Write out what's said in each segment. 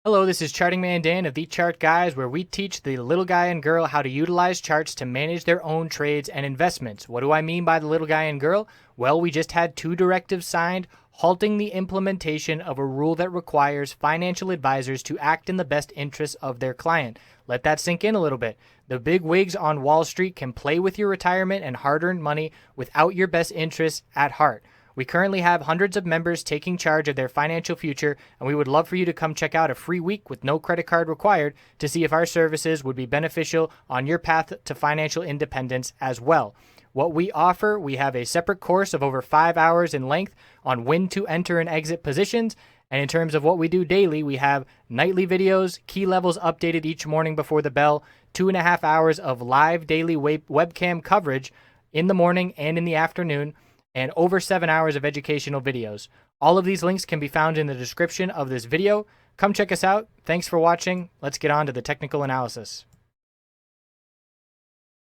Hello, this is Charting Man Dan of TheChartGuys, where we teach the little guy and girl how to utilize charts to manage their own trades and investments. What do I mean by the little guy and girl? Well, we just had two directives signed halting the implementation of a rule that requires financial advisors to act in the best interests of their client. Let that sink in a little bit. The big wigs on Wall Street can play with your retirement and hard-earned money without your best interests at heart. We currently have hundreds of members taking charge of their financial future, and we would love for you to come check out a free week with no credit card required to see if our services would be beneficial on your path to financial independence as well. What we offer, we have a separate course of over 5 hours in length on when to enter and exit positions. And in terms of what we do daily, we have nightly videos, key levels updated each morning before the bell, 2.5 hours of live daily webcam coverage in the morning and in the afternoon, and over 7 hours of educational videos. All of these links can be found in the description of this video. Come check us out. Thanks for watching. Let's get on to the technical analysis.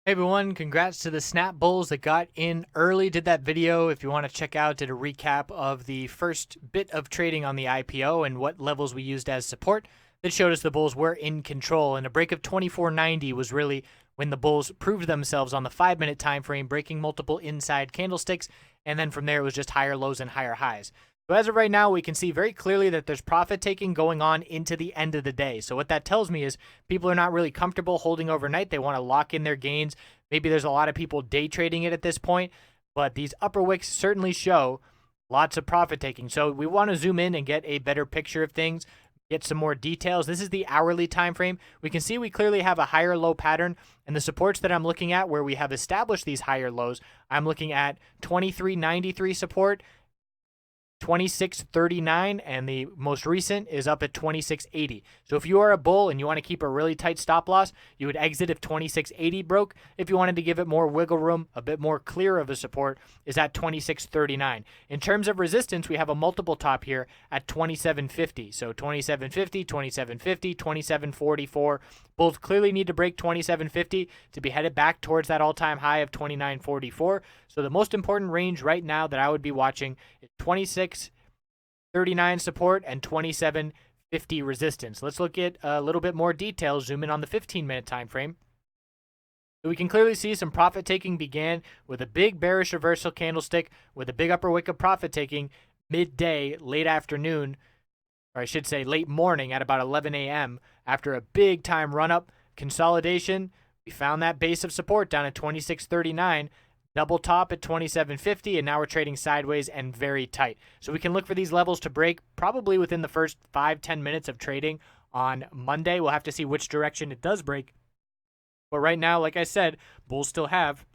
Hey everyone, congrats to the Snap Bulls that got in early, did that video. If you want to check out, did a recap of the first bit of trading on the IPO and what levels we used as support. That showed us the Bulls were in control, and a break of 24.90 was really when the Bulls proved themselves on the 5-minute time frame, breaking multiple inside candlesticks, and then from there it was just higher lows and higher highs. So as of right now, we can see very clearly that there's profit taking going on into the end of the day. So what that tells me is people are not really comfortable holding overnight. They want to lock in their gains. Maybe there's a lot of people day trading it at this point, but these upper wicks certainly show lots of profit taking. So we want to zoom in and get a better picture of things, get some more details. This is the hourly time frame. We can see we clearly have a higher low pattern, and the supports that I'm looking at where we have established these higher lows, I'm looking at 23.93 support, 26.39, and the most recent is up at 26.80. So if you are a bull and you want to keep a really tight stop loss, you would exit if 26.80 broke. If you wanted to give it more wiggle room, a bit more clear of a support is at 26.39. In terms of resistance, we have a multiple top here at 27.50. So 27.50, 27.50, 27.44. Bulls clearly need to break 27.50 to be headed back towards that all-time high of 29.44. So the most important range right now that I would be watching is 26.39 support and 27.50 resistance. Let's look at a little bit more detail, zoom in on the 15-minute time frame. So we can clearly see some profit taking began with a big bearish reversal candlestick with a big upper wick of profit taking midday, late afternoon, or I should say late morning at about 11 a.m. after a big time run up consolidation. We found that base of support down at 26.39. Double top at 27.50, and now we're trading sideways and very tight. So we can look for these levels to break probably within the first 5-10 minutes of trading on Monday. We'll have to see which direction it does break. But right now, like I said, bulls still have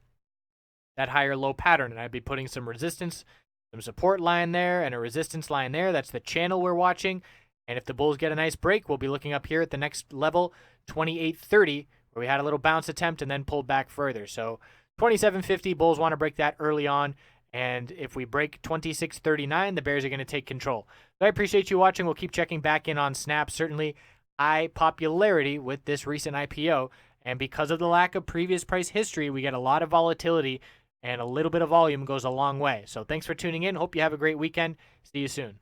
that higher low pattern, and I'd be putting some resistance, some support line there, and a resistance line there. That's the channel we're watching. And if the bulls get a nice break, we'll be looking up here at the next level, 28.30, where we had a little bounce attempt and then pulled back further. So 27.50, bulls want to break that early on, and if we break 26.39, the bears are going to take control. So I appreciate you watching. We'll keep checking back in on Snap. Certainly high popularity with this recent IPO, and because of the lack of previous price history, we get a lot of volatility, and a little bit of volume goes a long way. So thanks for tuning in. Hope you have a great weekend. See you soon.